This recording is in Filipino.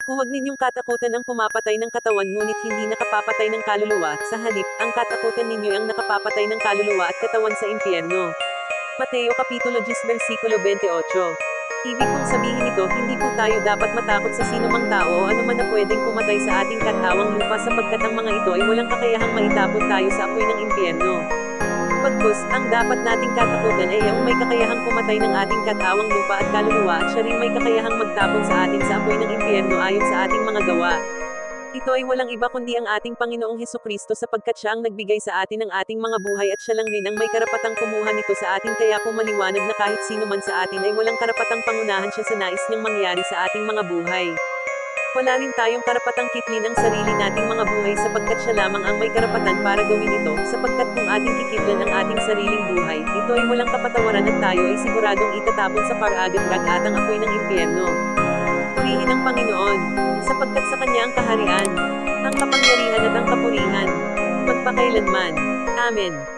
Huwag ninyong katakutan ang pumapatay ng katawan ngunit hindi nakapapatay ng kaluluwa, sa halip, ang katakutan ninyo ang nakapapatay ng kaluluwa at katawan sa impyerno. Mateo Kapitulo 10 versikulo 28. Ibig kong sabihin nito, hindi po tayo dapat matakot sa sinumang tao o anuman na pwedeng pumatay sa ating katawang lupa sapagkat ang mga ito ay walang kakayahang maitapon tayo sa apoy ng impyerno. Bagkus, ang dapat nating katakutan ay ang may kakayahang pumatay ng ating katawang lupa at kaluluwa at siya rin may kakayahang magtapon sa atin sa apoy ng impyerno ayon sa ating mga gawa. Ito ay walang iba kundi ang ating Panginoong Hesukristo sapagkat siya ang nagbigay sa atin ng ating mga buhay at siya lang rin ang may karapatang kumuha nito sa atin kaya po maliwanag na kahit sino man sa atin ay walang karapatang pangunahan siya sa nais niyang mangyari sa ating mga buhay. Wala rin tayong karapatang kitlin ang sarili nating mga buhay sapagkat siya lamang ang may karapatan para gawin ito, sapagkat kung ating kikitlan ang ating sariling buhay, ito ay walang kapatawaran at tayo ay siguradong itatapon sa paragat-ragatang apoy ng impyerno. Purihin ang Panginoon, sapagkat sa Kanya ang kaharian, ang kapangyarihan at ang kapurihan, magpakailanman. Amen.